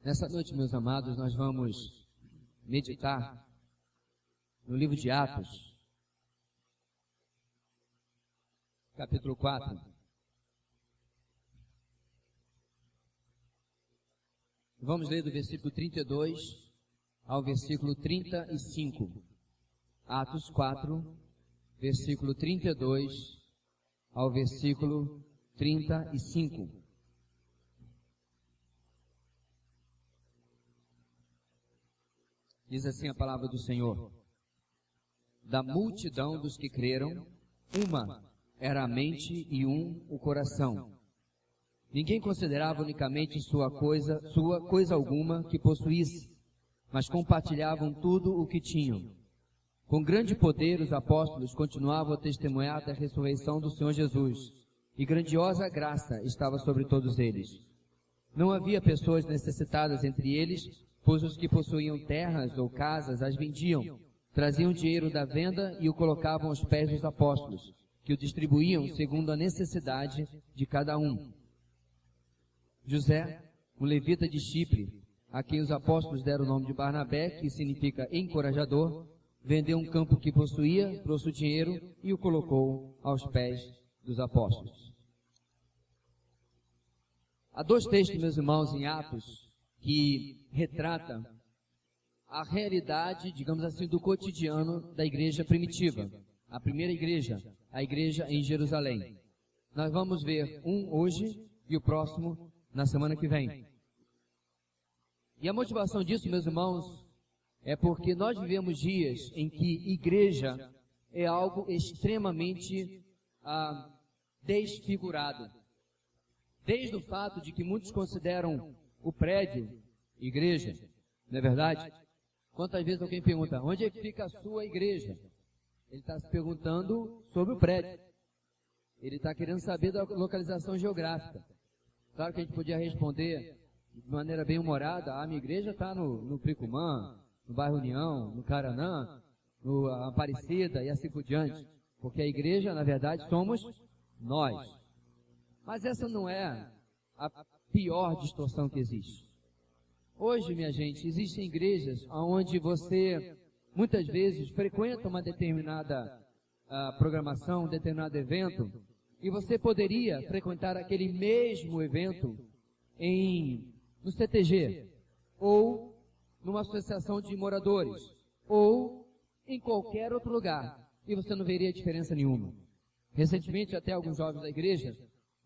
Nessa noite, meus amados, nós vamos meditar no livro de Atos, capítulo 4. Vamos ler do versículo 32 ao versículo 35. Atos 4, versículo 32 ao versículo 35. Diz assim a palavra do Senhor: da multidão dos que creram, uma era a mente e um o coração. Ninguém considerava unicamente sua coisa alguma que possuísse, mas compartilhavam tudo o que tinham. Com grande poder os apóstolos continuavam a testemunhar da ressurreição do Senhor Jesus, e grandiosa graça estava sobre todos eles. Não havia pessoas necessitadas entre eles, pois os que possuíam terras ou casas as vendiam, traziam dinheiro da venda e o colocavam aos pés dos apóstolos, que o distribuíam segundo a necessidade de cada um. José, um levita de Chipre, a quem os apóstolos deram o nome de Barnabé, que significa encorajador, vendeu um campo que possuía, trouxe o dinheiro e o colocou aos pés dos apóstolos. Há dois textos, meus irmãos, em Atos, que retrata a realidade, digamos assim, do cotidiano da igreja primitiva. A primeira igreja, a igreja em Jerusalém. Nós vamos ver um hoje e o próximo na semana que vem. E a motivação disso, meus irmãos, é porque nós vivemos dias em que igreja é algo extremamente desfigurado. Desde o fato de que muitos consideram o prédio igreja, não é verdade? Quantas vezes alguém pergunta, onde é que fica a sua igreja? Ele está se perguntando sobre o prédio. Ele está querendo saber da localização geográfica. Claro que a gente podia responder de maneira bem humorada, a minha igreja está no Pricumã, no bairro União, no Caranã, no Aparecida e assim por diante. Porque a igreja, na verdade, somos nós. Mas essa não é a pior distorção que existe. Hoje, minha gente, existem igrejas onde você, muitas vezes, frequenta uma determinada programação, um determinado evento, e você poderia frequentar aquele mesmo evento no CTG, ou numa associação de moradores, ou em qualquer outro lugar, e você não veria diferença nenhuma. Recentemente, até alguns jovens da igreja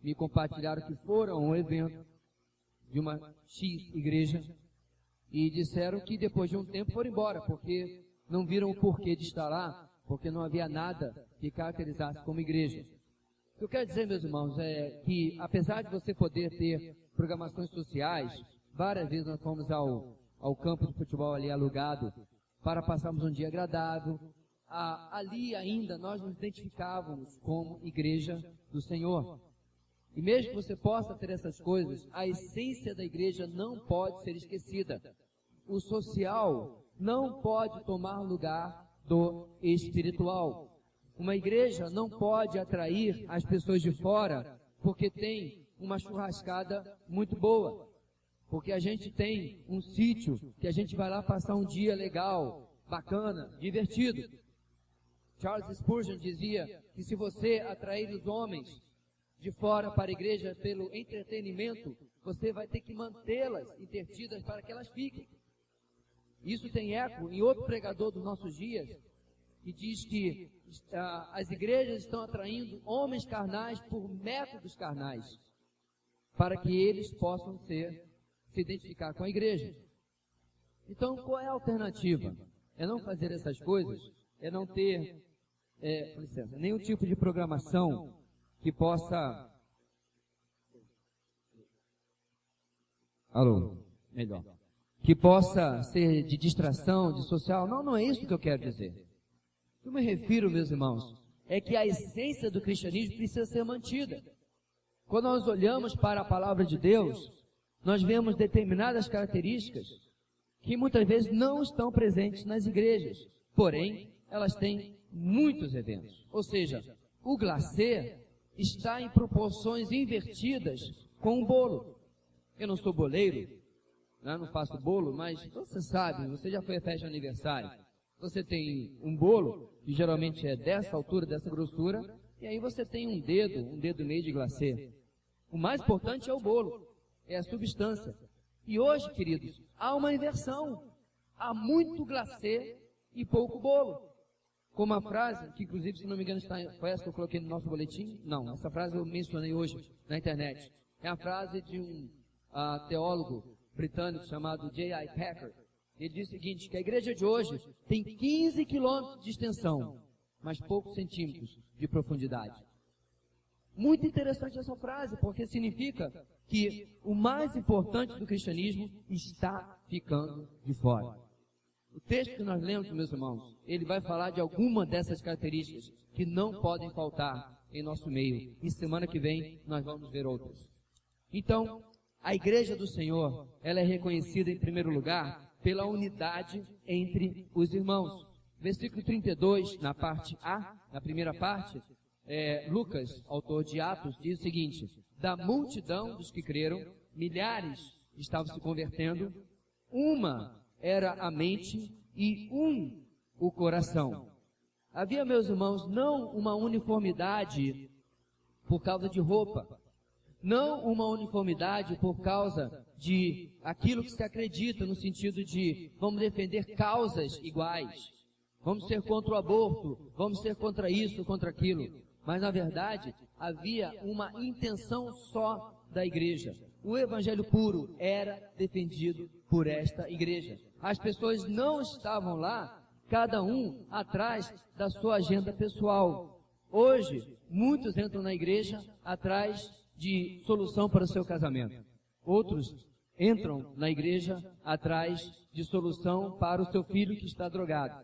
me compartilharam que foram a um evento de uma X igreja e disseram que depois de um tempo foram embora, porque não viram o porquê de estar lá, porque não havia nada que caracterizasse como igreja. O que eu quero dizer, meus irmãos, é que apesar de você poder ter programações sociais, várias vezes nós fomos ao campo de futebol ali alugado para passarmos um dia agradável, ali ainda nós nos identificávamos como igreja do Senhor. E mesmo que você possa ter essas coisas, a essência da igreja não pode ser esquecida. O social não pode tomar lugar do espiritual. Uma igreja não pode atrair as pessoas de fora porque tem uma churrascada muito boa. Porque a gente tem um sítio que a gente vai lá passar um dia legal, bacana, divertido. Charles Spurgeon dizia que se você atrair os homens de fora para a igreja pelo entretenimento, você vai ter que mantê-las entretidas para que elas fiquem. Isso tem eco em outro pregador dos nossos dias, que diz que as igrejas estão atraindo homens carnais por métodos carnais, para que eles possam se identificar com a igreja. Então, qual é a alternativa? É não fazer essas coisas, é não ter nenhum tipo de programação que possa... Melhor. Que possa ser de distração, de social. Não é isso que eu quero dizer. O que eu me refiro, meus irmãos, é que a essência do cristianismo precisa ser mantida. Quando nós olhamos para a palavra de Deus, nós vemos determinadas características que muitas vezes não estão presentes nas igrejas. Porém, elas têm muitos eventos. Ou seja, o glacê está em proporções invertidas com o bolo. Eu não sou boleiro, né? Não faço bolo, mas você sabe, você já foi à festa de aniversário. Você tem um bolo, que geralmente é dessa altura, dessa grossura, e aí você tem um dedo e meio de glacê. O mais importante é o bolo, é a substância. E hoje, queridos, há uma inversão. Há muito glacê e pouco bolo. Como a frase, que inclusive, se não me engano, foi essa que eu coloquei no nosso boletim? Não, essa frase eu mencionei hoje na internet. É a frase de um teólogo britânico chamado J.I. Packer. Ele diz o seguinte, que a igreja de hoje tem 15 quilômetros de extensão, mas poucos centímetros de profundidade. Muito interessante essa frase, porque significa que o mais importante do cristianismo está ficando de fora. O texto que nós lemos, meus irmãos, ele vai falar de alguma dessas características que não podem faltar em nosso meio. E semana que vem nós vamos ver outras. Então, a igreja do Senhor, ela é reconhecida em primeiro lugar pela unidade entre os irmãos. Versículo 32, na parte A, na primeira parte, Lucas, autor de Atos, diz o seguinte: da multidão dos que creram, milhares estavam se convertendo, uma era a mente e o coração. Havia, meus irmãos, não uma uniformidade por causa de roupa, não uma uniformidade por causa de aquilo que se acredita, no sentido de vamos defender causas iguais, vamos ser contra o aborto, vamos ser contra isso, contra aquilo. Mas, na verdade, havia uma intenção só da igreja. O evangelho puro era defendido por esta igreja. As pessoas não estavam lá, cada um atrás da sua agenda pessoal. Hoje, muitos entram na igreja atrás de solução para o seu casamento. Outros entram na igreja atrás de solução para o seu filho que está drogado.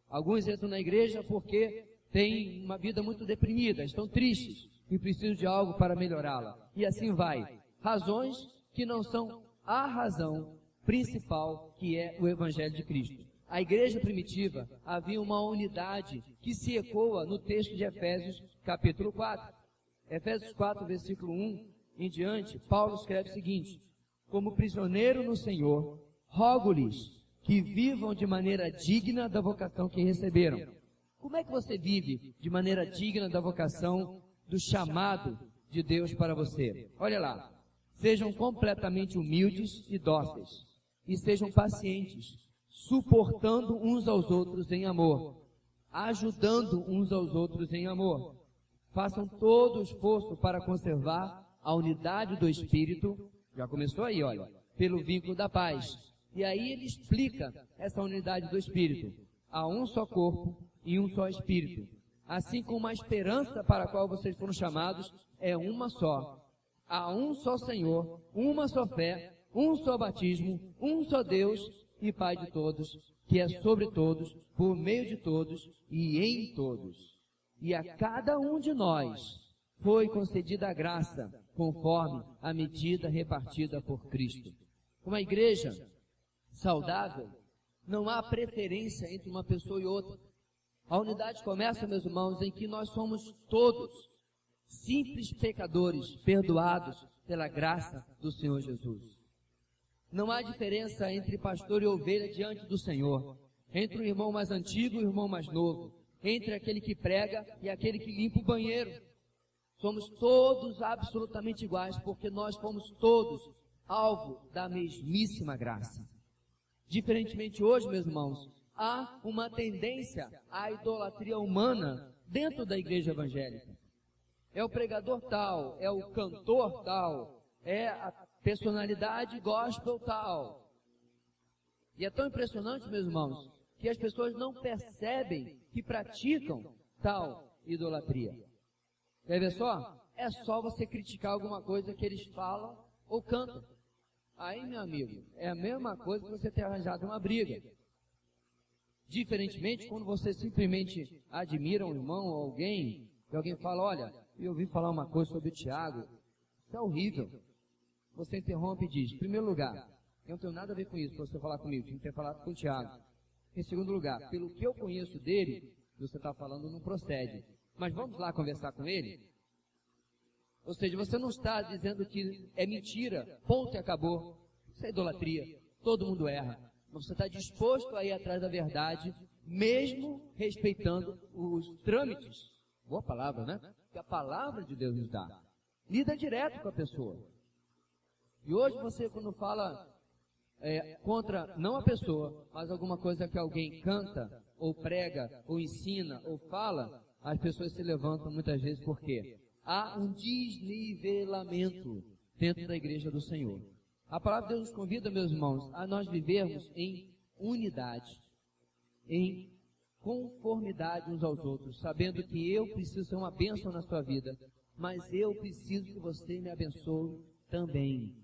Alguns entram na igreja porque têm uma vida muito deprimida, estão tristes e precisam de algo para melhorá-la. E assim vai. Razões que não são a razão principal, que é o Evangelho de Cristo. A igreja primitiva havia uma unidade que se ecoa no texto de Efésios, capítulo 4. Efésios 4, versículo 1 em diante, Paulo escreve o seguinte: como prisioneiro no Senhor, rogo-lhes que vivam de maneira digna da vocação que receberam. Como é que você vive de maneira digna da vocação, do chamado de Deus para você? Olha lá. Sejam completamente humildes e dóceis, e sejam pacientes, suportando uns aos outros em amor, ajudando uns aos outros em amor. Façam todo o esforço para conservar a unidade do Espírito, já começou aí, olha, pelo vínculo da paz. E aí ele explica essa unidade do Espírito. Há um só corpo e um só Espírito. Assim como a esperança para a qual vocês foram chamados é uma só. Há um só Senhor, uma só fé, um só batismo, um só Deus e Pai de todos, que é sobre todos, por meio de todos e em todos. E a cada um de nós foi concedida a graça, conforme a medida repartida por Cristo. Uma igreja saudável, não há preferência entre uma pessoa e outra. A unidade começa, meus irmãos, em que nós somos todos simples pecadores, perdoados pela graça do Senhor Jesus. Não há diferença entre pastor e ovelha diante do Senhor, entre o irmão mais antigo e o irmão mais novo, entre aquele que prega e aquele que limpa o banheiro. Somos todos absolutamente iguais, porque nós fomos todos alvo da mesmíssima graça. Diferentemente hoje, meus irmãos, há uma tendência à idolatria humana dentro da igreja evangélica. É o pregador tal, é o cantor tal, é a personalidade gospel tal. E é tão impressionante, meus irmãos, que as pessoas não percebem que praticam tal idolatria. Quer ver só? É só você criticar alguma coisa que eles falam ou cantam. Aí, meu amigo, é a mesma coisa que você ter arranjado uma briga. Diferentemente, quando você simplesmente admira um irmão ou alguém, e alguém fala, olha, eu ouvi falar uma coisa sobre o Tiago, isso é horrível. Você interrompe e diz, em primeiro lugar, eu não tenho nada a ver com isso, para você falar comigo, tinha que ter falado com o Tiago. Em segundo lugar, pelo que eu conheço dele, você está falando não procede. Mas vamos lá conversar com ele? Ou seja, você não está dizendo que é mentira, ponto e acabou. Isso é idolatria. todo mundo erra. Mas você está disposto a ir atrás da verdade, mesmo respeitando os trâmites. Boa palavra, né? Que a palavra de Deus nos dá. Lida direto com a pessoa. E hoje você, quando fala contra, não a pessoa, mas alguma coisa que alguém canta, ou prega, ou ensina, ou fala, as pessoas se levantam muitas vezes porque há um desnivelamento dentro da igreja do Senhor. A palavra de Deus nos convida, meus irmãos, a nós vivermos em unidade, em conformidade uns aos outros, sabendo que eu preciso ser uma bênção na sua vida, mas eu preciso que você me abençoe também.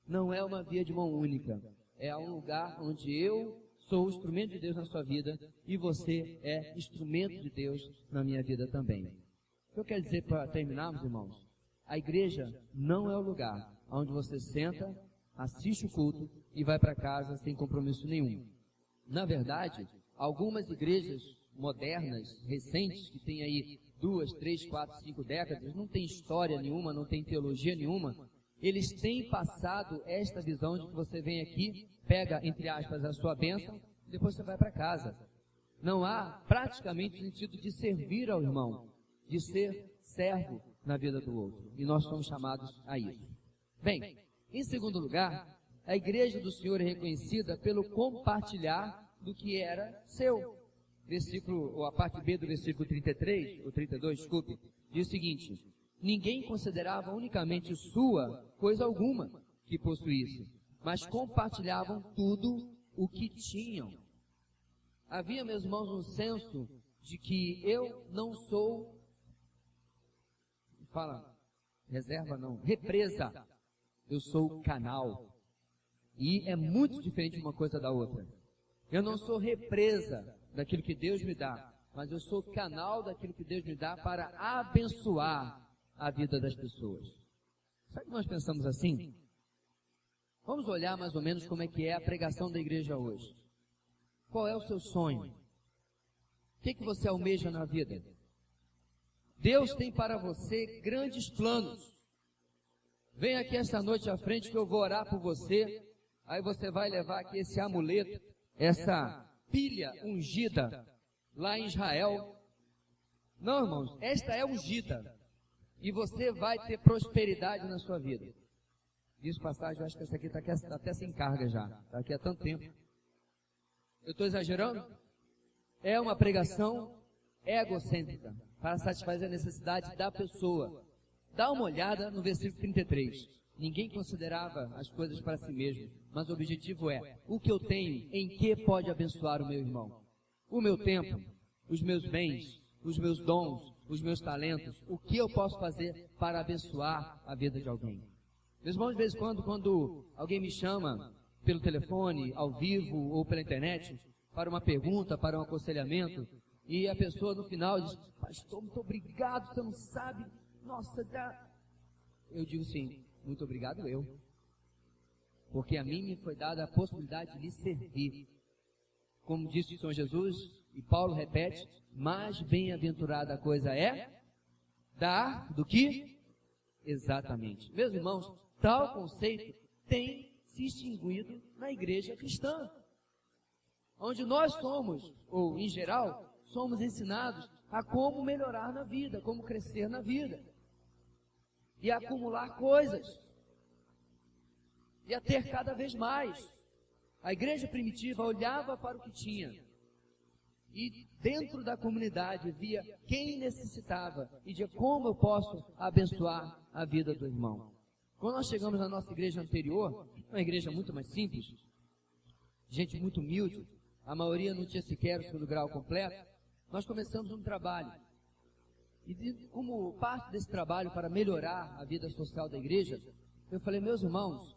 Não é uma via de mão única, é um lugar onde eu sou o instrumento de Deus na sua vida e você é instrumento de Deus na minha vida também. O que eu quero dizer para terminarmos, irmãos? A igreja não é o lugar onde você senta, assiste o culto e vai para casa sem compromisso nenhum. Na verdade, algumas igrejas modernas, recentes, que têm aí 2, 3, 4, 5 décadas, não tem história nenhuma, não tem teologia nenhuma, eles têm passado esta visão de que você vem aqui, pega, entre aspas, a sua bênção, e depois você vai para casa. Não há praticamente o sentido de servir ao irmão, de ser servo na vida do outro. E nós somos chamados a isso. Bem, em segundo lugar, a igreja do Senhor é reconhecida pelo compartilhar do que era seu. A parte B do versículo 33, ou 32, desculpe, diz o seguinte: ninguém considerava unicamente sua coisa alguma que possuísse, mas compartilhavam tudo o que tinham. Havia, meus irmãos, um senso de que eu não sou, represa, eu sou canal. E é muito diferente uma coisa da outra. Eu não sou represa daquilo que Deus me dá, mas eu sou canal daquilo que Deus me dá para abençoar a vida das pessoas. Sabe que nós pensamos assim? Vamos olhar mais ou menos como é que é a pregação da igreja hoje. Qual é o seu sonho? O que você almeja na vida? Deus tem para você grandes planos. Vem aqui esta noite à frente que eu vou orar por você. Aí você vai levar aqui esse amuleto, essa pilha ungida lá em Israel. Não, irmãos, esta é ungida. E você vai ter prosperidade na sua vida. Diz passagem, eu acho que essa aqui está até sem carga já. Está aqui há tanto tempo. Eu estou exagerando? É uma pregação egocêntrica, para satisfazer a necessidade da pessoa. Dá uma olhada no versículo 33. Ninguém considerava as coisas para si mesmo, mas o objetivo é: o que eu tenho, em que pode abençoar o meu irmão? O meu tempo, os meus bens, os meus dons, os meus talentos, o que eu posso fazer para abençoar a vida de alguém? Meus irmãos, de vez em quando alguém me chama pelo telefone, ao vivo ou pela internet, para uma pergunta, para um aconselhamento, e a pessoa no final diz: pastor, muito obrigado, você não sabe, nossa, eu digo sim, muito obrigado eu, porque a mim me foi dada a possibilidade de lhe servir. Como disse o Senhor Jesus, e Paulo repete: mais bem-aventurada a coisa é dar do que? Exatamente. Meus irmãos, tal conceito tem se extinguido na igreja cristã, onde nós somos, ou em geral, somos ensinados a como melhorar na vida, como crescer na vida, e a acumular coisas, e a ter cada vez mais. A igreja primitiva olhava para o que tinha, e dentro da comunidade via quem necessitava, e de como eu posso abençoar a vida do irmão. Quando nós chegamos na nossa igreja anterior, uma igreja muito mais simples, gente muito humilde, a maioria não tinha sequer o segundo grau completo, nós começamos um trabalho. E como parte desse trabalho para melhorar a vida social da igreja, eu falei: meus irmãos,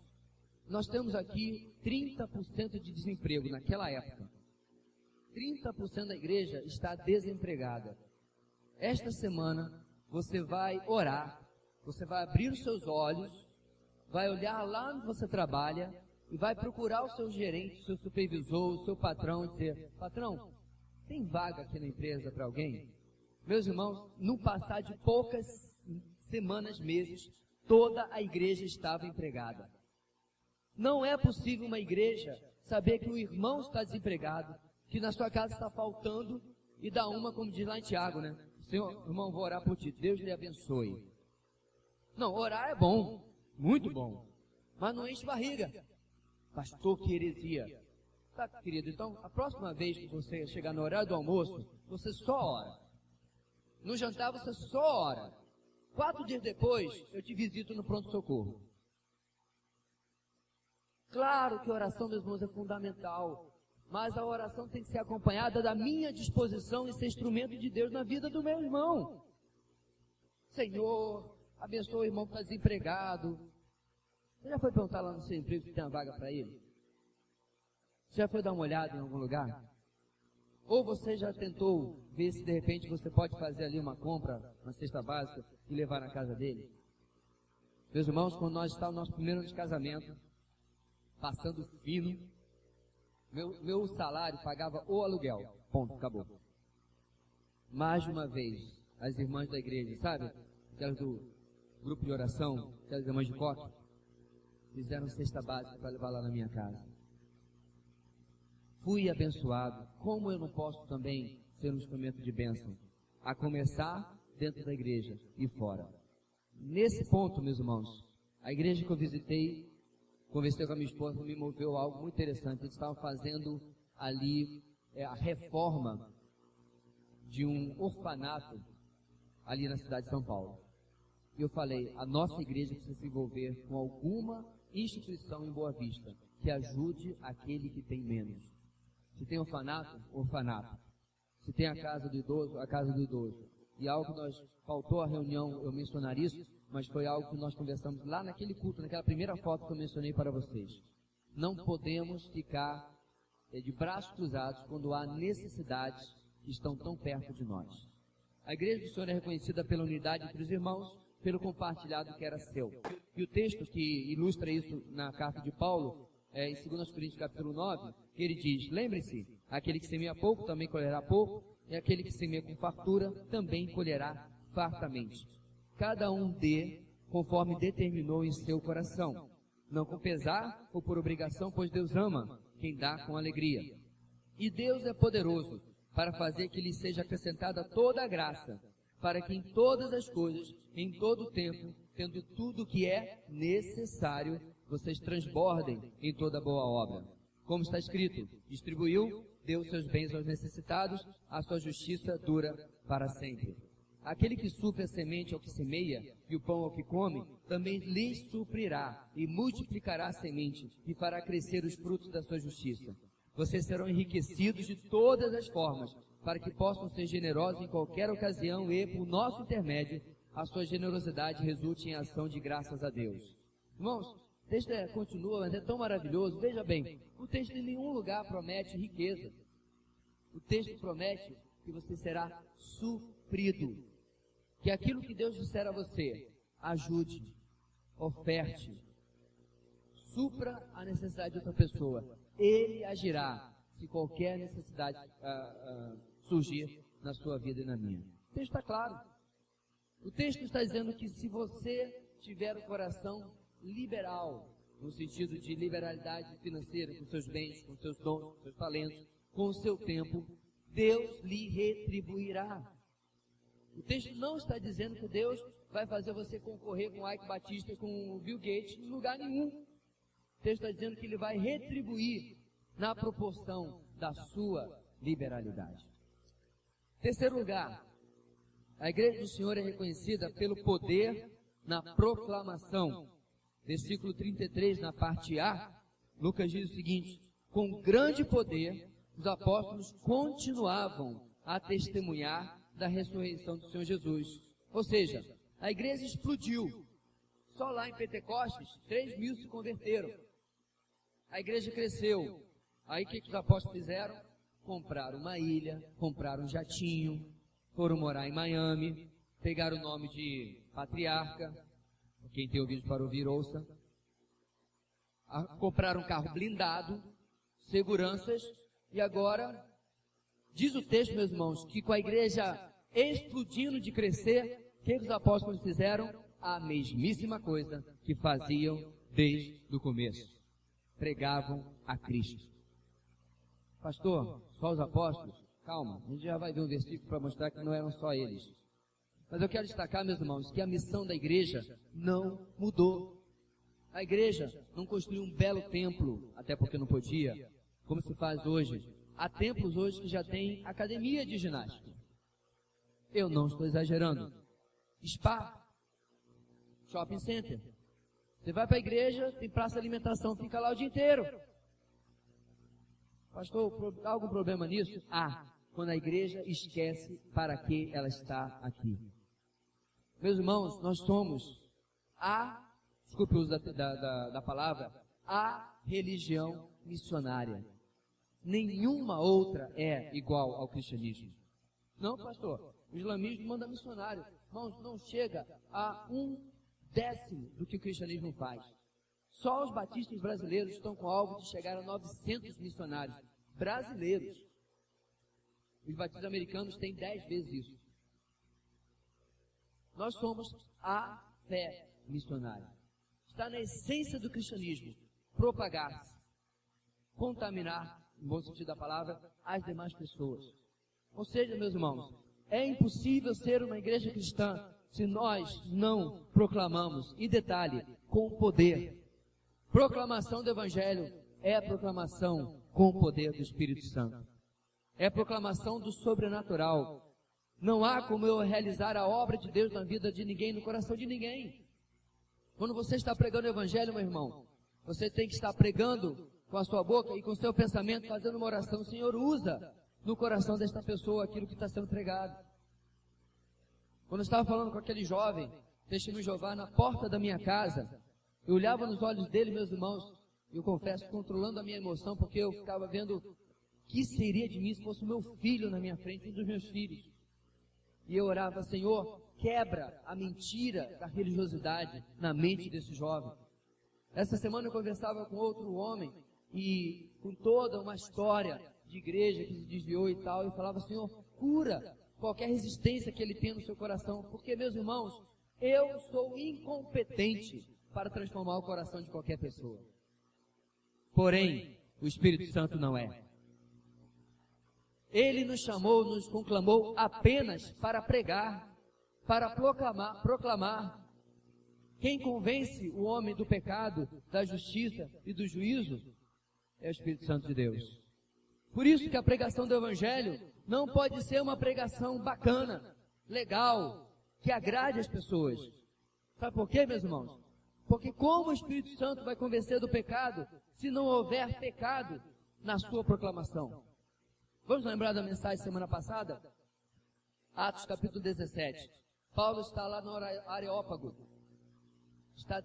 nós temos aqui 30% de desemprego naquela época. 30% da igreja está desempregada. Esta semana você vai orar, você vai abrir os seus olhos, vai olhar lá onde você trabalha e vai procurar o seu gerente, o seu supervisor, o seu patrão e dizer: patrão, tem vaga aqui na empresa para alguém? Meus irmãos, no passar de poucas semanas, meses, toda a igreja estava empregada. Não é possível uma igreja saber que o irmão está desempregado, que na sua casa está faltando, e dar uma, como diz lá em Tiago, né? Senhor, irmão, vou orar por ti, Deus lhe abençoe. Não, orar é bom, muito bom, mas não enche barriga. Pastor, que heresia. Tá, querido, então, a próxima vez que você chegar no horário do almoço, você só ora. No jantar, você só ora. 4 dias depois, eu te visito no pronto-socorro. Claro que a oração, meus irmãos, é fundamental, mas a oração tem que ser acompanhada da minha disposição em ser instrumento de Deus na vida do meu irmão. Senhor, abençoa o irmão que está desempregado. Você já foi perguntar lá no seu emprego se tem uma vaga para ele? Você já foi dar uma olhada em algum lugar? Ou você já tentou ver se de repente você pode fazer ali uma compra, uma cesta básica, e levar na casa dele? Meus irmãos, quando nós estávamos no nosso primeiro ano de casamento, passando fino, meu salário pagava o aluguel. Ponto, acabou. Mais de uma vez, as irmãs da igreja, sabe? Aquelas do grupo de oração, aquelas irmãs de coque, fizeram cesta básica para levar lá na minha casa. Fui abençoado. Como eu não posso também ser um instrumento de bênção? A começar dentro da igreja e fora. Nesse ponto, meus irmãos, a igreja que eu visitei, conversei com a minha esposa, me moveu algo muito interessante. Eles estavam fazendo ali a reforma de um orfanato ali na cidade de São Paulo. E eu falei, a nossa igreja precisa se envolver com alguma instituição em Boa Vista que ajude aquele que tem menos. Se tem orfanato, orfanato. Se tem a casa do idoso, a casa do idoso. E algo que nós, faltou a reunião eu mencionar isso, mas foi algo que nós conversamos lá naquele culto, naquela primeira foto que eu mencionei para vocês. Não podemos ficar de braços cruzados quando há necessidades que estão tão perto de nós. A igreja do Senhor é reconhecida pela unidade entre os irmãos, pelo compartilhado que era seu. E o texto que ilustra isso na carta de Paulo, em 2 Coríntios capítulo 9, que ele diz, lembre-se, aquele que semeia pouco também colherá pouco, e aquele que semeia com fartura também colherá fartamente. Cada um dê conforme determinou em seu coração, não com pesar ou por obrigação, pois Deus ama quem dá com alegria. E Deus é poderoso para fazer que lhe seja acrescentada toda a graça, para que em todas as coisas, em todo o tempo, tendo tudo o que é necessário, vocês transbordem em toda boa obra. Como está escrito, distribuiu, deu seus bens aos necessitados, a sua justiça dura para sempre. Aquele que supre a semente ao que semeia, e o pão ao que come, também lhes suprirá, e multiplicará a semente, e fará crescer os frutos da sua justiça. Vocês serão enriquecidos de todas as formas, para que possam ser generosos em qualquer ocasião e, por nosso intermédio, a sua generosidade resulte em ação de graças a Deus. Irmãos, o texto continua, mas é tão maravilhoso. Veja bem, o texto em nenhum lugar promete riqueza. O texto promete que você será suprido. Que aquilo que Deus disser a você, ajude, oferte, supra a necessidade de outra pessoa. Ele agirá se qualquer necessidade surgir na sua vida e na minha. O texto está claro. O texto está dizendo que se você tiver o coração liberal, no sentido de liberalidade financeira, com seus bens, com seus dons, com seus talentos, com o seu tempo, Deus lhe retribuirá. O texto não está dizendo que Deus vai fazer você concorrer com Ike Batista, com Bill Gates, em lugar nenhum. O texto está dizendo que Ele vai retribuir na proporção da sua liberalidade. Terceiro lugar, a igreja do Senhor é reconhecida pelo poder na proclamação. Versículo 33, na parte A, Lucas diz o seguinte: com grande poder, os apóstolos continuavam a testemunhar da ressurreição do Senhor Jesus. Ou seja, a igreja explodiu. Só lá em Pentecostes, 3.000 se converteram. A igreja cresceu. Aí o que os apóstolos fizeram? Compraram uma ilha, compraram um jatinho, foram morar em Miami, pegaram o nome de patriarca. Quem tem ouvidos para ouvir, ouça. Compraram um carro blindado, seguranças, e agora, diz o texto, meus irmãos, que com a igreja explodindo de crescer, o que os apóstolos fizeram? A mesmíssima coisa que faziam desde o começo. pregavam a Cristo. Pastor, só os apóstolos? Calma, a gente já vai ver um versículo para mostrar que não eram só eles. Mas eu quero destacar, meus irmãos, que a missão da igreja não mudou. A igreja não construiu um belo templo, até porque não podia, como se faz hoje. Há templos hoje que já têm academia de ginástica. Eu não estou exagerando. Spa, shopping center. Você vai para a igreja, tem praça de alimentação, fica lá o dia inteiro. Pastor, há algum problema nisso? Quando a igreja esquece para que ela está aqui. Meus irmãos, nós somos desculpe o uso da palavra, a religião missionária. Nenhuma outra é igual ao cristianismo. Não, pastor, o islamismo manda missionário. Irmãos, não chega a 1/10 do que o cristianismo faz. Só os batistas brasileiros estão com alvo de chegar a 900 missionários brasileiros. Os batistas americanos têm 10 vezes isso. Nós somos a fé missionária. Está na essência do cristianismo propagar-se, contaminar, no bom sentido da palavra, as demais pessoas. Ou seja, meus irmãos, é impossível ser uma igreja cristã se nós não proclamamos, e detalhe, com poder. Proclamação do Evangelho é a proclamação com o poder do Espírito Santo. É a proclamação do sobrenatural. Não há como eu realizar a obra de Deus na vida de ninguém, no coração de ninguém. Quando você está pregando o Evangelho, meu irmão, você tem que estar pregando com a sua boca e com o seu pensamento, fazendo uma oração. Senhor, usa no coração desta pessoa aquilo que está sendo pregado. Quando eu estava falando com aquele jovem, testemunho de Jeová, na porta da minha casa, eu olhava nos olhos dele, meus irmãos, e eu confesso, controlando a minha emoção, porque eu ficava vendo o que seria de mim se fosse o meu filho na minha frente, um dos meus filhos. E eu orava, Senhor, quebra a mentira da religiosidade na mente desse jovem. Essa semana eu conversava com outro homem, e com toda uma história de igreja que se desviou e tal, e falava, Senhor, cura qualquer resistência que ele tenha no seu coração, porque, meus irmãos, eu sou incompetente para transformar o coração de qualquer pessoa. Porém, o Espírito Santo não é. Ele nos chamou, nos conclamou apenas para pregar, para proclamar. Quem convence o homem do pecado, da justiça e do juízo é o Espírito Santo de Deus. Por isso que a pregação do Evangelho não pode ser uma pregação bacana, legal, que agrade as pessoas. Sabe por quê, meus irmãos? Porque como o Espírito Santo vai convencer do pecado se não houver pecado na sua proclamação? Vamos lembrar da mensagem semana passada? Atos capítulo 17. Paulo está lá no Areópago. Está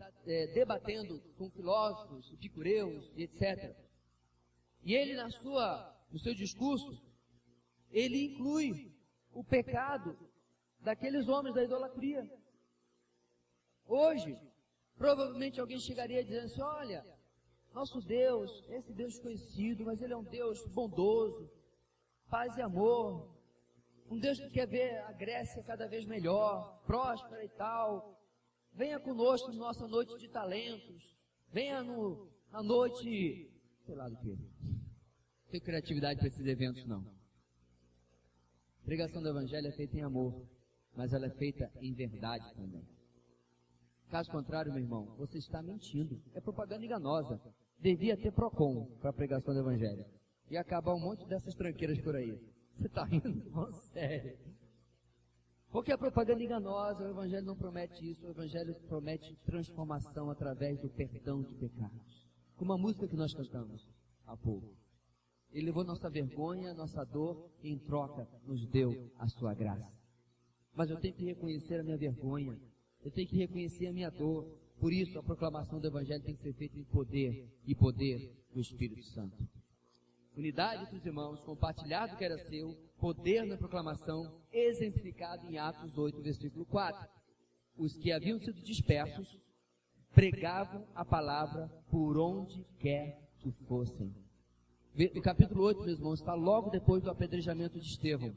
debatendo com filósofos, epicureus e etc. E ele no seu discurso, ele inclui o pecado daqueles homens da idolatria. Hoje, provavelmente alguém chegaria dizendo assim, olha, nosso Deus, esse Deus conhecido, mas ele é um Deus bondoso, paz e amor, um Deus que quer ver a Grécia cada vez melhor, próspera e tal. Venha conosco na nossa noite de talentos, venha na noite, sei lá do que. Não tenho criatividade para esses eventos, não. A pregação do Evangelho é feita em amor, mas ela é feita em verdade também. Caso contrário, meu irmão, você está mentindo. É propaganda enganosa. Devia ter PROCON para a pregação do Evangelho. E acabar um monte dessas tranqueiras por aí. Você está rindo? Não, sério. Porque a propaganda enganosa, o Evangelho não promete isso. O Evangelho promete transformação através do perdão de pecados. Como a música que nós cantamos há pouco. Ele levou nossa vergonha, nossa dor, e em troca nos deu a sua graça. Mas eu tenho que reconhecer a minha vergonha. Eu tenho que reconhecer a minha dor. Por isso, a proclamação do Evangelho tem que ser feita em poder, e poder do Espírito Santo. Unidade entre os irmãos, compartilhado que era seu, poder na proclamação, exemplificado em Atos 8, versículo 4. Os que haviam sido dispersos, pregavam a palavra por onde quer que fossem. O capítulo 8, meus irmãos, está logo depois do apedrejamento de Estevão.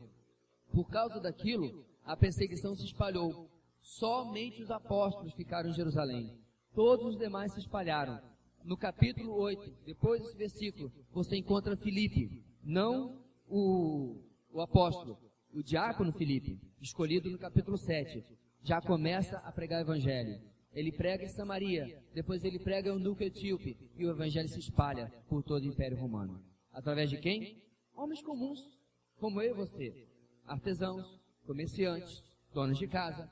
Por causa daquilo, a perseguição se espalhou. Somente os apóstolos ficaram em Jerusalém. Todos os demais se espalharam. no capítulo 8, depois desse versículo, você encontra Filipe, não o apóstolo, o diácono Filipe, escolhido no capítulo 7, já começa a pregar o evangelho. Ele prega em Samaria, depois ele prega em Eunuco Etíope, e o evangelho se espalha por todo o Império Romano. Através de quem? Homens comuns, como eu e você, artesãos, comerciantes, donos de casa,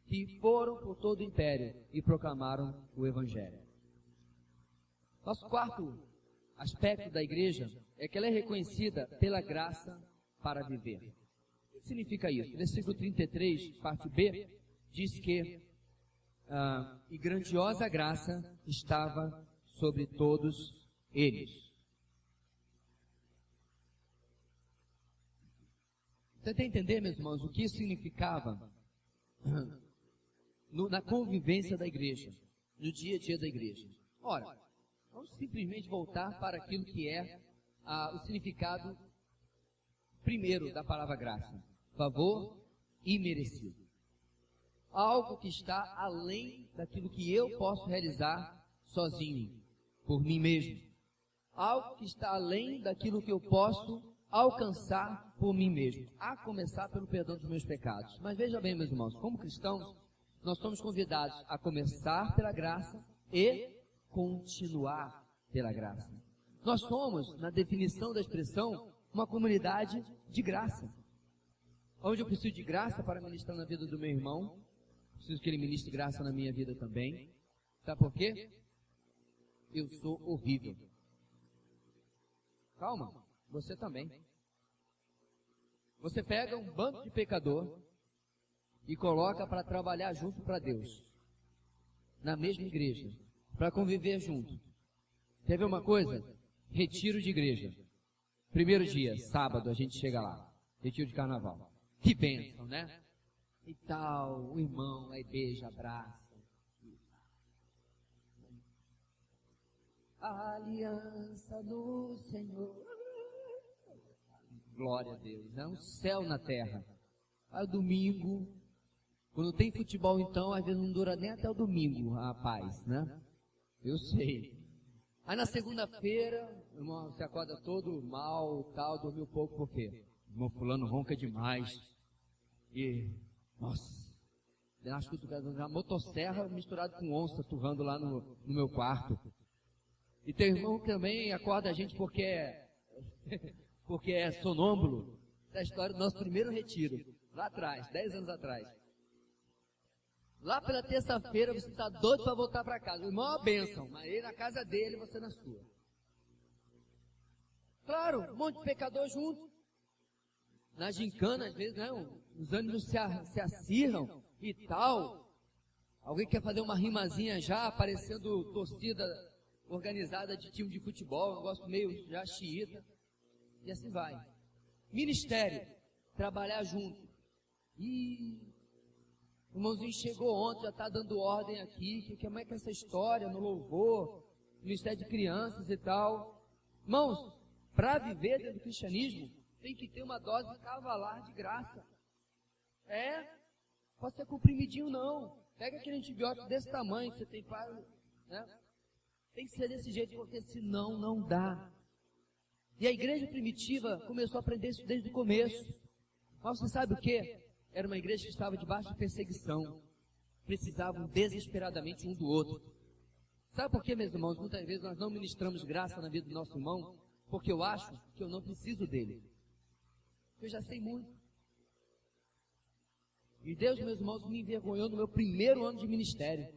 que foram por todo o Império e proclamaram o evangelho. Nosso quarto aspecto da igreja é que ela é reconhecida pela graça para viver. O que significa isso? Versículo 33, parte B, diz que e grandiosa graça estava sobre todos eles. Tenta entender, meus irmãos, o que isso significava na convivência da igreja, no dia a dia da igreja. Ora, vamos simplesmente voltar para aquilo que é o significado primeiro da palavra graça: favor imerecido. Algo que está além daquilo que eu posso realizar sozinho, por mim mesmo. Algo que está além daquilo que eu posso alcançar por mim mesmo, a começar pelo perdão dos meus pecados. Mas veja bem, meus irmãos, como cristãos, nós somos convidados a começar pela graça e continuar pela graça. Nós somos, na definição da expressão, uma comunidade de graça. Onde eu preciso de graça para ministrar na vida do meu irmão, preciso que ele ministre graça na minha vida também. Sabe por quê? Eu sou horrível. Calma, você também. Você pega um bando de pecador e coloca para trabalhar junto para Deus, na mesma igreja, para conviver junto. Quer ver uma coisa? Retiro de igreja. Primeiro dia, sábado, a gente chega lá. Retiro de carnaval. Que bênção, né? E tal, o irmão aí beija, abraça. A aliança do Senhor. Glória a Deus, né? Um céu na terra. Aí domingo, quando tem futebol então, às vezes não dura nem até o domingo a paz, né? Eu sei. Aí na segunda-feira, o irmão se acorda todo mal, tal, dormiu pouco, por quê? O irmão fulano ronca demais. E, nossa, acho que uma motosserra misturado com onça turrando lá no meu quarto. E teu irmão também acorda a gente porque é sonâmbulo. Da história do nosso primeiro retiro, lá atrás, 10 anos atrás. Lá pela terça-feira você está doido para voltar para casa. O irmão é uma bênção, mas ele na casa dele, você na sua. Claro, um monte de pecador junto. Na gincana, às vezes, né, os ânimos se acirram e tal. Alguém quer fazer uma rimazinha já, parecendo torcida organizada de time de futebol, um negócio meio já xiita. E assim vai. Ministério, trabalhar junto. O irmãozinho chegou ontem, já está dando ordem aqui, como é que é essa história no louvor, no ministério de crianças e tal. Irmãos, para viver dentro do cristianismo, tem que ter uma dose cavalar de graça. Pode ser comprimidinho não. Pega aquele antibiótico desse tamanho que você tem para, né? Tem que ser desse jeito, porque senão não dá. E a igreja primitiva começou a aprender isso desde o começo. Mas você sabe o que? Era uma igreja que estava debaixo de perseguição. Precisavam desesperadamente um do outro. Sabe por que, meus irmãos, muitas vezes nós não ministramos graça na vida do nosso irmão? Porque eu acho que eu não preciso dele. Eu já sei muito. E Deus, meus irmãos, me envergonhou no meu primeiro ano de ministério.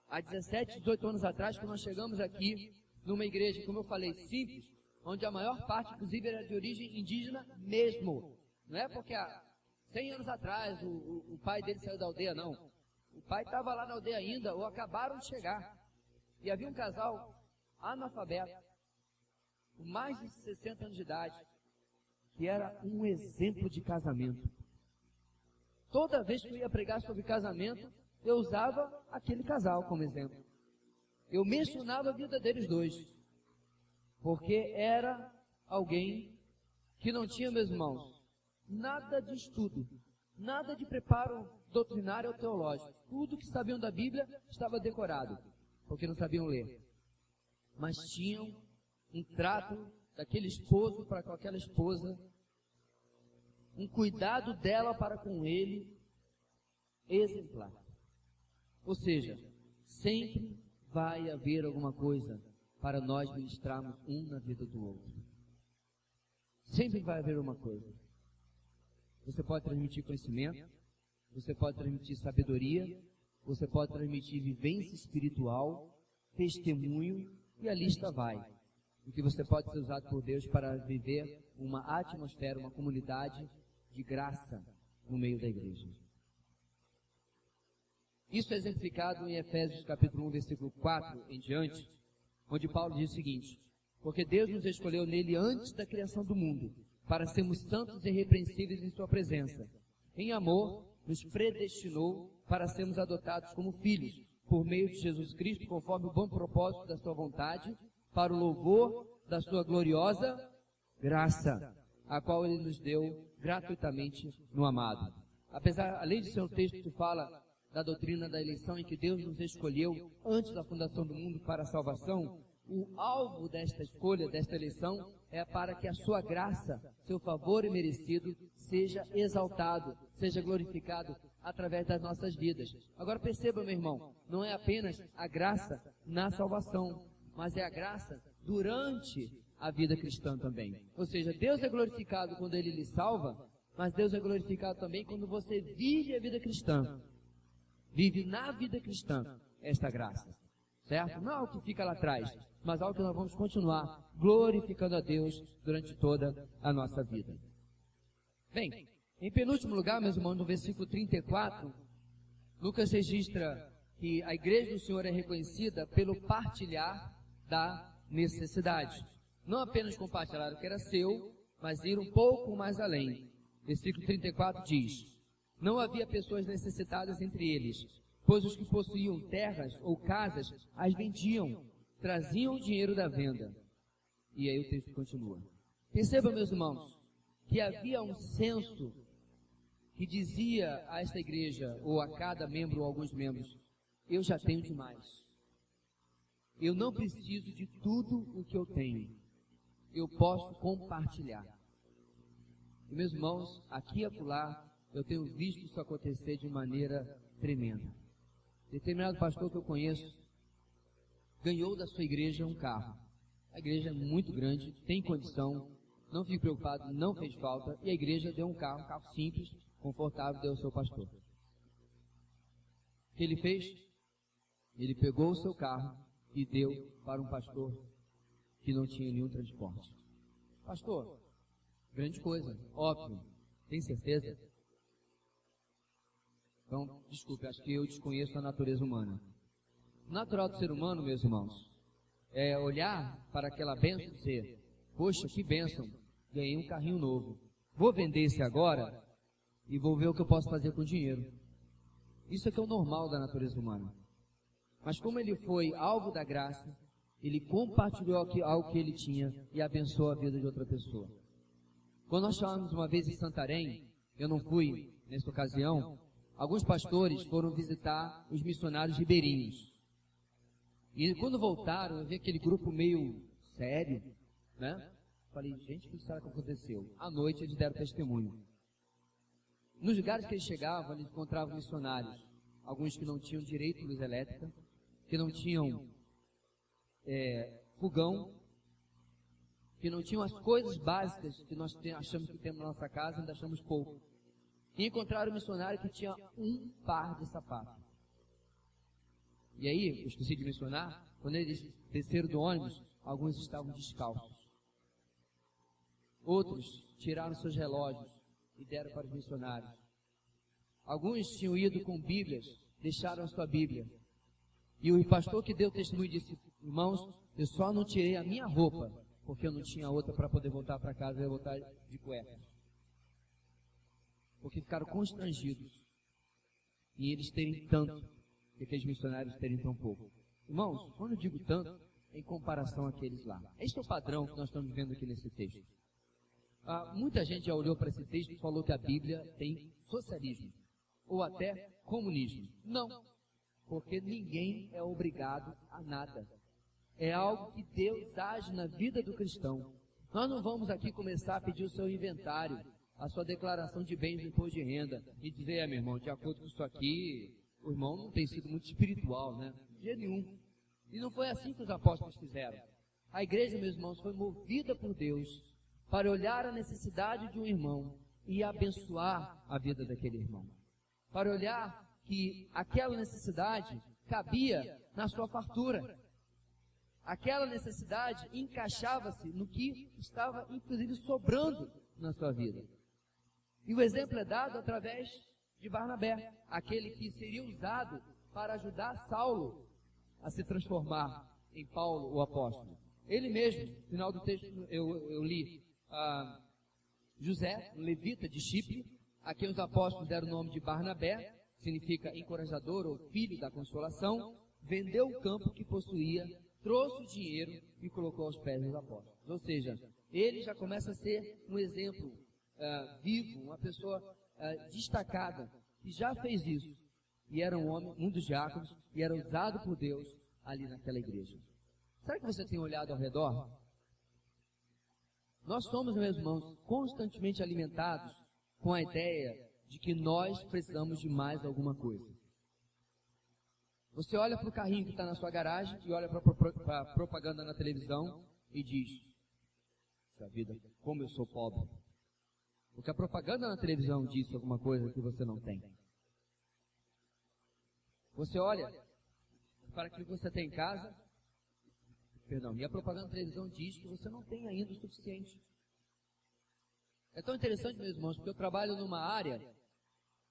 Há 17, 18 anos atrás, quando nós chegamos aqui, numa igreja, como eu falei, simples, onde a maior parte, inclusive, era de origem indígena mesmo. Não é porque há 100 anos atrás o pai dele saiu da aldeia, não. O pai estava lá na aldeia ainda, ou acabaram de chegar. E havia um casal analfabeto, com mais de 60 anos de idade, que era um exemplo de casamento. Toda vez que eu ia pregar sobre casamento, eu usava aquele casal como exemplo. Eu mencionava a vida deles dois, porque era alguém que não tinha, meus irmãos, nada de estudo, nada de preparo doutrinário ou teológico. Tudo que sabiam da Bíblia estava decorado. porque não sabiam ler. Mas tinham um trato daquele esposo para com aquela esposa, um cuidado dela para com ele, exemplar. Ou seja, sempre vai haver alguma coisa para nós ministrarmos um na vida do outro. Sempre vai haver uma coisa. Você pode transmitir conhecimento, você pode transmitir sabedoria, você pode transmitir vivência espiritual, testemunho, e a lista vai. E que você pode ser usado por Deus para viver uma atmosfera, uma comunidade de graça no meio da igreja. Isso é exemplificado em Efésios capítulo 1, versículo 4 em diante, onde Paulo diz o seguinte: porque Deus nos escolheu nele antes da criação do mundo, para sermos santos e irrepreensíveis em sua presença. Em amor, nos predestinou para sermos adotados como filhos, por meio de Jesus Cristo, conforme o bom propósito da sua vontade, para o louvor da sua gloriosa graça, a qual ele nos deu gratuitamente no amado. Além de ser um texto que fala da doutrina da eleição, em que Deus nos escolheu antes da fundação do mundo para a salvação, o alvo desta escolha, desta eleição, é para que a sua graça, seu favor imerecido, seja exaltado, seja glorificado através das nossas vidas. Agora perceba, meu irmão, não é apenas a graça na salvação, mas é a graça durante a vida cristã também. Ou seja, Deus é glorificado quando Ele lhe salva, mas Deus é glorificado também quando você vive a vida cristã. Vive na vida cristã esta graça. Certo? Não é algo que fica lá atrás, mas algo que nós vamos continuar glorificando a Deus durante toda a nossa vida. Bem, em penúltimo lugar, meus irmãos, no versículo 34, Lucas registra que a igreja do Senhor é reconhecida pelo partilhar da necessidade. Não apenas compartilhar o que era seu, mas ir um pouco mais além. Versículo 34 diz: não havia pessoas necessitadas entre eles, pois os que possuíam terras ou casas as vendiam, traziam o dinheiro da venda. E aí o texto continua. Perceba, meus irmãos, que havia um censo que dizia a esta igreja, ou a cada membro ou alguns membros: eu já tenho demais. Eu não preciso de tudo o que eu tenho. Eu posso compartilhar. E, meus irmãos, aqui e acolá, eu tenho visto isso acontecer de maneira tremenda. Determinado pastor que eu conheço ganhou da sua igreja um carro. A igreja é muito grande, tem condição, não fique preocupado, não fez falta, e a igreja deu um carro simples, confortável, deu ao seu pastor. O que ele fez? Ele pegou o seu carro e deu para um pastor que não tinha nenhum transporte. Pastor, grande coisa, óbvio, tem certeza? Então, desculpe, acho que eu desconheço a natureza humana. O natural do ser humano, meus irmãos, é olhar para aquela bênção e dizer: poxa, que bênção, ganhei um carrinho novo. Vou vender esse agora e vou ver o que eu posso fazer com o dinheiro. Isso é que é o normal da natureza humana. Mas como ele foi alvo da graça, ele compartilhou algo que ele tinha e abençoou a vida de outra pessoa. Quando nós estávamos uma vez em Santarém, eu não fui nessa ocasião, alguns pastores foram visitar os missionários ribeirinhos. E quando voltaram, eu vi aquele grupo meio sério, né? Falei, gente, o que será que aconteceu? À noite eles deram testemunho. Nos lugares que eles chegavam, eles encontravam missionários. Alguns que não tinham direito à luz elétrica, que não tinham fogão, que não tinham as coisas básicas que nós achamos que temos na nossa casa, ainda achamos pouco. E encontraram um missionário que tinha um par de sapato. E aí, eu esqueci de mencionar, quando eles desceram do ônibus, alguns estavam descalços. Outros tiraram seus relógios e deram para os missionários. Alguns tinham ido com Bíblias, deixaram a sua Bíblia. E o pastor que deu testemunho disse: irmãos, eu só não tirei a minha roupa, porque eu não tinha outra para poder voltar para casa e eu voltar de cueca. Porque ficaram constrangidos em eles terem tanto, e aqueles missionários terem tão pouco. Irmãos, quando eu digo tanto, em comparação àqueles lá. Este é o padrão que nós estamos vendo aqui nesse texto. Muita gente já olhou para esse texto e falou que a Bíblia tem socialismo, ou até comunismo. Não. porque ninguém é obrigado a nada. É algo que Deus age na vida do cristão. Nós não vamos aqui começar a pedir o seu inventário, a sua declaração de bens no imposto de renda, e dizer, meu irmão, de acordo com isso aqui, o irmão não tem sido muito espiritual, né? De jeito nenhum. E não foi assim que os apóstolos fizeram. A igreja, meus irmãos, foi movida por Deus para olhar a necessidade de um irmão e abençoar a vida daquele irmão. Para olhar que aquela necessidade cabia na sua fartura. Aquela necessidade encaixava-se no que estava, inclusive, sobrando na sua vida. E o exemplo é dado através de Barnabé, aquele que seria usado para ajudar Saulo a se transformar em Paulo, o apóstolo. Ele mesmo, no final do texto, eu li José, um levita de Chipre, a quem os apóstolos deram o nome de Barnabé, que significa encorajador ou filho da consolação, vendeu o campo que possuía, trouxe o dinheiro e colocou aos pés dos apóstolos. Ou seja, ele já começa a ser um exemplo vivo, uma pessoa destacada, que já fez isso, e era um homem, um dos diáconos, e era usado por Deus ali naquela igreja. Será que você tem olhado ao redor? Nós somos, meus irmãos, constantemente alimentados com a ideia de que nós precisamos de mais alguma coisa. Você olha para o carrinho que está na sua garagem e olha para a propaganda na televisão e diz, essa vida, como eu sou pobre. Porque a propaganda na televisão diz alguma coisa que você não tem. Você olha para aquilo que você tem em casa, e a propaganda na televisão diz que você não tem ainda o suficiente. É tão interessante, meus irmãos, porque eu trabalho numa área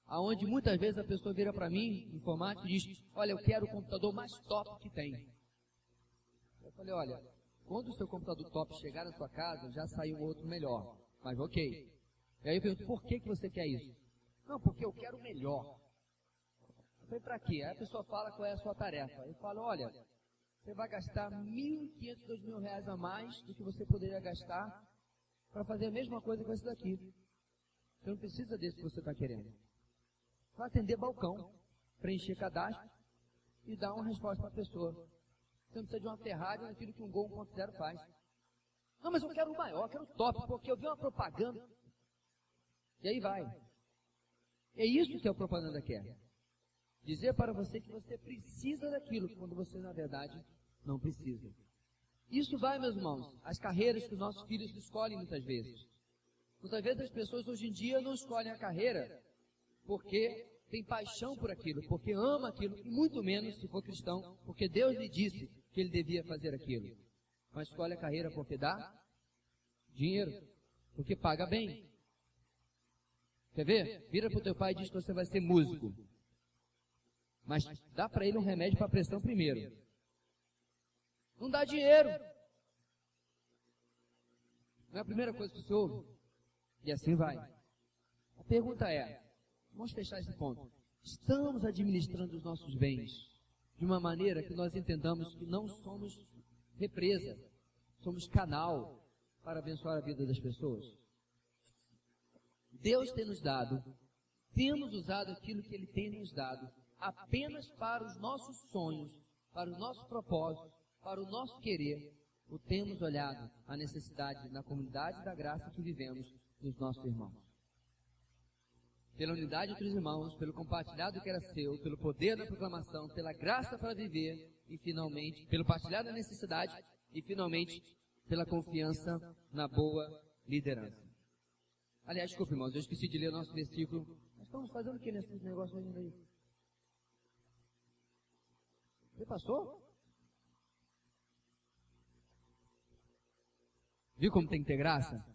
onde muitas vezes a pessoa vira para mim, informática, e diz, olha, eu quero o computador mais top que tem. Eu falei, olha, quando o seu computador top chegar na sua casa, já saiu outro melhor, mas ok. E aí eu pergunto, por que você quer isso? Não, porque eu quero o melhor. Eu falei, para quê? Aí a pessoa fala qual é a sua tarefa. Eu falo, olha, você vai gastar R$1.500, R$2.000 a mais do que você poderia gastar para fazer a mesma coisa com esse daqui. Você não precisa desse que você está querendo. Vai atender balcão, preencher cadastro e dar uma resposta para a pessoa. Você não precisa de uma Ferrari naquilo que um Gol 1.0 faz. Não, mas eu quero o maior, eu quero o top, porque eu vi uma propaganda. E aí vai. É isso que a propaganda quer. Dizer para você que você precisa daquilo, quando você, na verdade, não precisa. Isso vai, meus irmãos, as carreiras que os nossos filhos escolhem muitas vezes. Muitas vezes as pessoas hoje em dia não escolhem a carreira porque tem paixão por aquilo, porque ama aquilo, e muito menos, se for cristão, porque Deus lhe disse que ele devia fazer aquilo. Mas escolhe a carreira porque dá dinheiro, porque paga bem. Quer ver? Vira para o teu pai e diz que você vai ser músico. Mas dá para ele um remédio para a pressão primeiro. Não dá dinheiro. Não é a primeira coisa que você ouve. E assim vai. A pergunta é, vamos fechar esse ponto. Estamos administrando os nossos bens de uma maneira que nós entendamos que não somos represa, somos canal para abençoar a vida das pessoas? Deus tem nos dado, temos usado aquilo que Ele tem nos dado apenas para os nossos sonhos, para o nosso propósito, para o nosso querer, ou temos olhado a necessidade na comunidade da graça que vivemos dos nossos irmãos? Pela unidade entre os irmãos, pelo compartilhado que era seu, pelo poder da proclamação, pela graça para viver e finalmente, pelo partilhar da necessidade e finalmente, pela confiança na boa liderança. Aliás, desculpe, irmãos, eu esqueci de ler o nosso versículo. Nós estamos fazendo o que nesse negócio ainda aí? Você passou? Viu como tem que ter graça?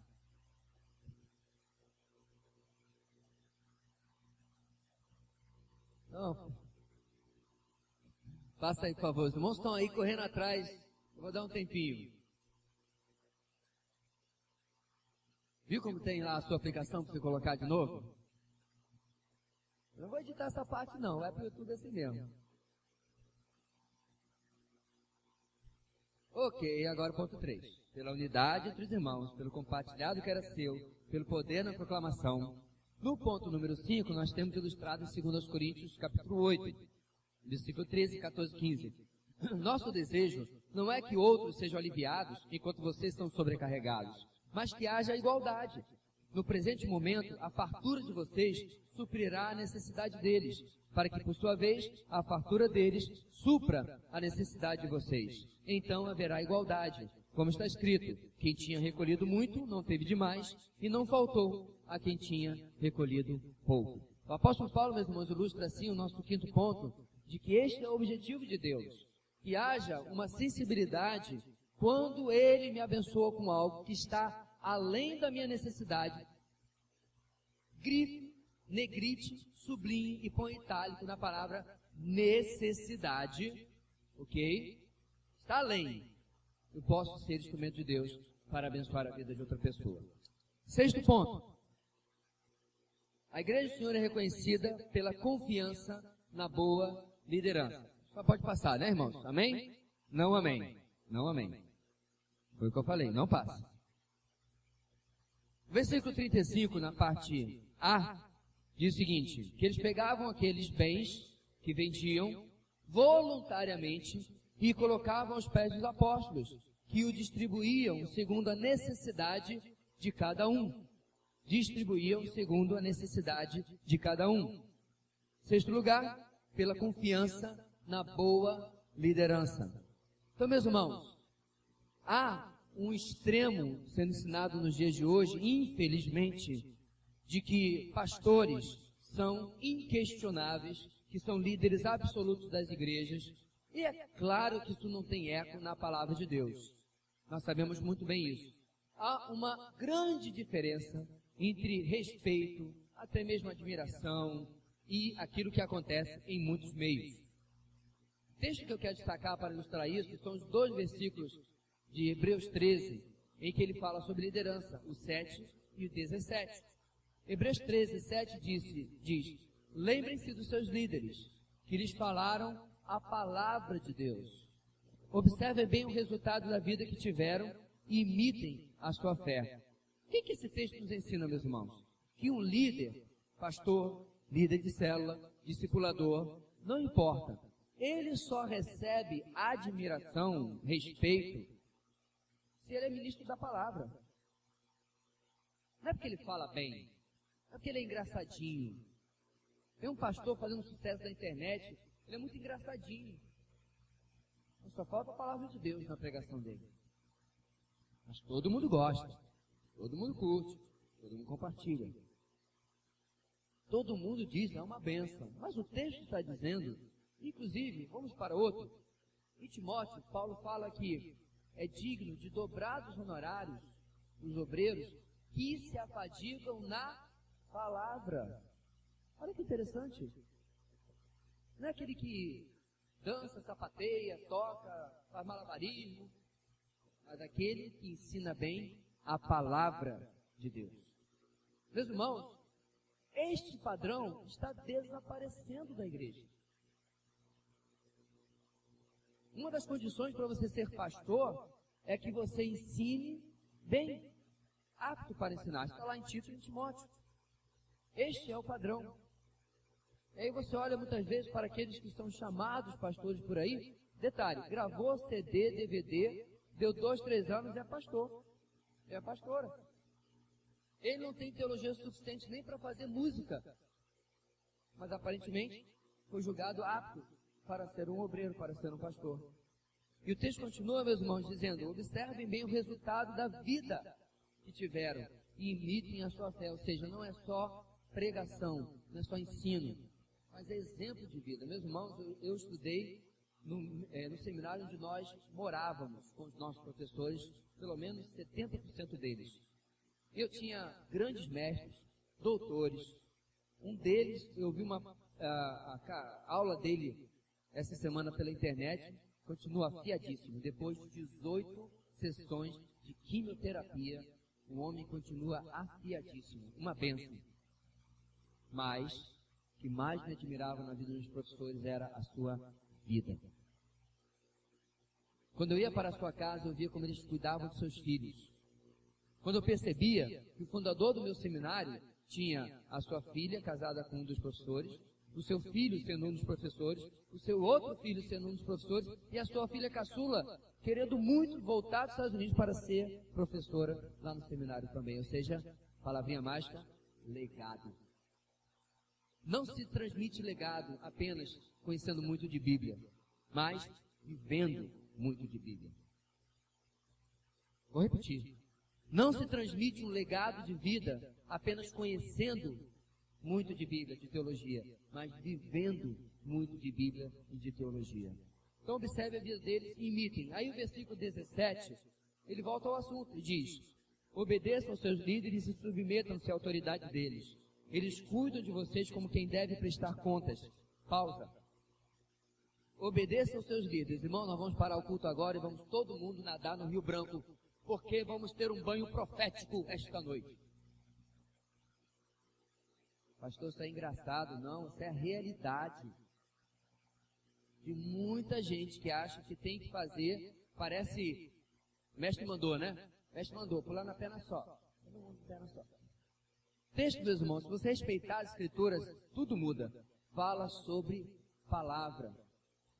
Não. Passa aí, por favor. Os irmãos estão aí correndo atrás. Eu vou dar um tempinho. Viu como tem lá a sua aplicação para você colocar de novo? Eu não vou editar essa parte não, vai para o YouTube assim mesmo. Ok, agora ponto 3. Pela unidade entre os irmãos, pelo compartilhado que era seu, pelo poder na proclamação. No ponto número 5, nós temos ilustrado em 2 Coríntios, capítulo 8. Versículo 13, 14, 15. Nosso desejo não é que outros sejam aliviados enquanto vocês são sobrecarregados, mas que haja igualdade. No presente momento, a fartura de vocês suprirá a necessidade deles, para que, por sua vez, a fartura deles supra a necessidade de vocês. Então haverá igualdade. Como está escrito, quem tinha recolhido muito não teve demais, e não faltou a quem tinha recolhido pouco. O apóstolo Paulo, meus irmãos, ilustra assim o nosso quinto ponto, de que este é o objetivo de Deus, que haja uma sensibilidade quando Ele me abençoa com algo que está além da minha necessidade. Grife, negrite, sublinhe e põe itálico na palavra necessidade, ok? Está além. Eu posso ser instrumento de Deus para abençoar a vida de outra pessoa. Sexto ponto. A igreja do Senhor é reconhecida pela confiança na boa liderança. Só pode passar, né, irmãos? Amém? Não amém. Não amém. Foi o que eu falei, não passa. Versículo 35, na parte A, diz o seguinte, que eles pegavam aqueles bens que vendiam voluntariamente e colocavam aos pés dos apóstolos, que o distribuíam segundo a necessidade de cada um. Distribuíam segundo a necessidade de cada um. Sexto lugar, pela confiança na boa liderança. Então, meus irmãos, há um extremo sendo ensinado nos dias de hoje, infelizmente, de que pastores são inquestionáveis, que são líderes absolutos das igrejas, e é claro que isso não tem eco na palavra de Deus. Nós sabemos muito bem isso. Há uma grande diferença entre respeito, até mesmo admiração, e aquilo que acontece em muitos meios. O texto que eu quero destacar para ilustrar isso são os 2 versículos de Hebreus 13, em que ele fala sobre liderança, o 7 e o 17. Hebreus 13, 7 diz, lembrem-se dos seus líderes, que lhes falaram a palavra de Deus. Observem bem o resultado da vida que tiveram e imitem a sua fé. O que esse texto nos ensina, meus irmãos? Que um líder, pastor, líder de célula, discipulador, não importa. Ele só recebe admiração, respeito, se ele é ministro da palavra. Não é porque ele fala bem, não é porque ele é engraçadinho. Tem um pastor fazendo sucesso na internet, ele é muito engraçadinho. Só falta a palavra de Deus na pregação dele. Mas todo mundo gosta, todo mundo curte, todo mundo compartilha. Todo mundo diz, é uma bênção. Mas o texto está dizendo, inclusive, vamos para outro. Em Timóteo, Paulo fala que é digno de dobrados honorários os obreiros que se afadigam na palavra. Olha que interessante. Não é aquele que dança, sapateia, toca, faz malabarismo, mas aquele que ensina bem a palavra de Deus. Meus irmãos, este padrão está desaparecendo da igreja. Uma das condições para você ser pastor é que você ensine bem, apto para ensinar. Está lá em Tito e em Timóteo. Este é o padrão. E aí você olha muitas vezes para aqueles que são chamados pastores por aí. Detalhe, gravou CD, DVD, deu 2, 3 anos e é pastor. É a pastora. Ele não tem teologia suficiente nem para fazer música. Mas aparentemente foi julgado apto para ser um obreiro, para ser um pastor. E o texto continua, meus irmãos, dizendo, observem bem o resultado da vida que tiveram e imitem a sua fé. Ou seja, não é só pregação, não é só ensino, mas é exemplo de vida. Meus irmãos, eu estudei no seminário onde nós morávamos com os nossos professores, pelo menos 70% deles. Eu tinha grandes mestres, doutores. Um deles, eu vi a aula dele essa semana pela internet, continua afiadíssimo. Depois de 18 sessões de quimioterapia, o homem continua afiadíssimo. Uma bênção. Mas, o que mais me admirava na vida dos professores era a sua vida. Quando eu ia para a sua casa, eu via como eles cuidavam de seus filhos. Quando eu percebia que o fundador do meu seminário tinha a sua filha casada com um dos professores, o seu filho sendo um dos professores, o seu outro filho sendo um dos professores, e a sua filha caçula querendo muito voltar dos Estados Unidos para ser professora lá no seminário também. Ou seja, palavrinha mágica, legado. Não se transmite legado apenas conhecendo muito de Bíblia, mas vivendo muito de Bíblia. Vou repetir. Não se transmite um legado de vida apenas conhecendo muito de Bíblia, de teologia, mas vivendo muito de Bíblia e de teologia. Então observe a vida deles e imitem. Aí o versículo 17, ele volta ao assunto e diz: obedeçam aos seus líderes e submetam-se à autoridade deles. Eles cuidam de vocês como quem deve prestar contas. Pausa. Obedeçam aos seus líderes. Irmão, nós vamos parar o culto agora e vamos todo mundo nadar no Rio Branco, porque vamos ter um banho profético esta noite. Pastor, isso é engraçado. Não, isso é a realidade de muita gente que acha que tem que fazer, parece, o mestre mandou, né? O mestre mandou, pular na perna só. Texto, meus irmãos, se você respeitar as escrituras, tudo muda. Fala sobre palavra.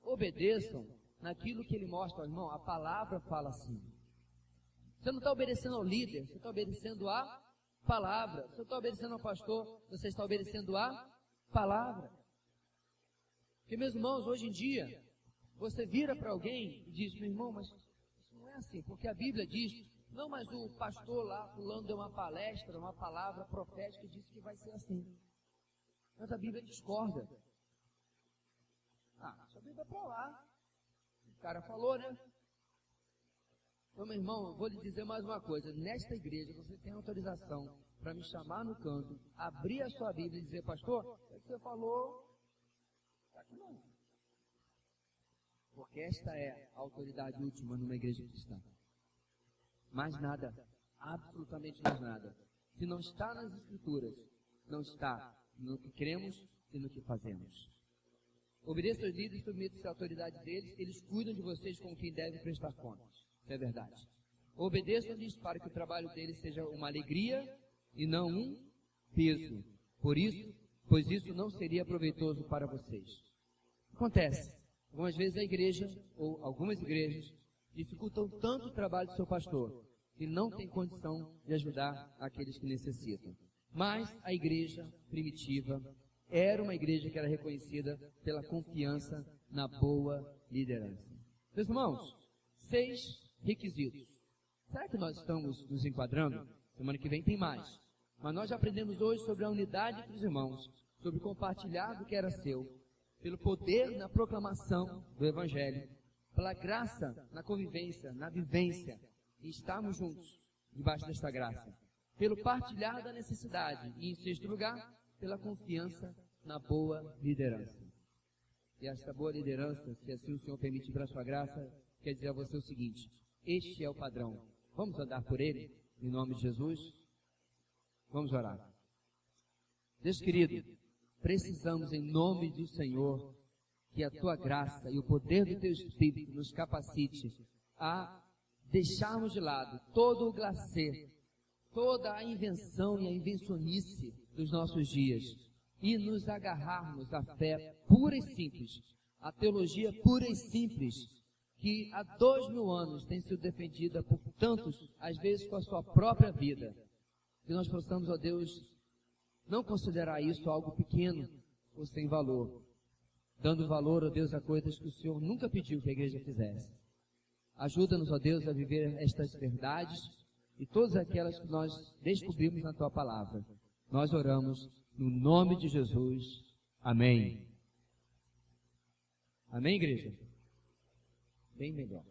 Obedeçam naquilo que ele mostra, irmão. A palavra fala assim. Você não está obedecendo ao líder, você está obedecendo à palavra. Você está obedecendo ao pastor, você está obedecendo à palavra. Porque, meus irmãos, hoje em dia, você vira para alguém e diz: meu irmão, mas isso não é assim, porque a Bíblia diz: não, mas o pastor lá, fulano, deu uma palestra, uma palavra profética e disse que vai ser assim. Mas a Bíblia discorda. Ah, a Bíblia vai para lá. O cara falou, né? Então, meu irmão, eu vou lhe dizer mais uma coisa. Nesta igreja, você tem autorização para me chamar no canto, abrir a sua Bíblia e dizer: pastor, o que você falou? Não. Porque esta é a autoridade última numa igreja cristã. Mais nada, absolutamente mais nada. Se não está nas escrituras, não está no que cremos e no que fazemos. Obedeça aos líderes e submeta-se à autoridade deles. Eles cuidam de vocês como quem deve prestar contas. Isso é verdade. Obedeçam-lhes para que o trabalho deles seja uma alegria e não um peso. Pois isso não seria proveitoso para vocês. Acontece, algumas vezes a igreja, ou algumas igrejas, dificultam tanto o trabalho do seu pastor, que não tem condição de ajudar aqueles que necessitam. Mas a igreja primitiva era uma igreja que era reconhecida pela confiança na boa liderança. Meus irmãos, 6 requisitos. Será que nós estamos nos enquadrando? Semana que vem tem mais. Mas nós já aprendemos hoje sobre a unidade dos irmãos, sobre compartilhar do que era seu, pelo poder na proclamação do Evangelho, pela graça na convivência, na vivência, e estarmos juntos debaixo desta graça, pelo partilhar da necessidade, e em sexto lugar, pela confiança na boa liderança. E esta boa liderança, se assim o Senhor permitir para a sua graça, quer dizer a você o seguinte: este é o padrão. Vamos andar por ele, em nome de Jesus? Vamos orar. Deus querido, precisamos, em nome do Senhor, que a Tua graça e o poder do Teu Espírito nos capacite a deixarmos de lado todo o glacê, toda a invenção e a invencionice dos nossos dias e nos agarrarmos à fé pura e simples, à teologia pura e simples, que há 2000 anos tem sido defendida por tantos, às vezes com a sua própria vida. Que nós possamos, ó Deus, não considerar isso algo pequeno ou sem valor, dando valor, ó Deus, a coisas que o Senhor nunca pediu que a igreja fizesse. Ajuda-nos, ó Deus, a viver estas verdades e todas aquelas que nós descobrimos na Tua palavra. Nós oramos no nome de Jesus. Amém. Amém, igreja? Bem melhor.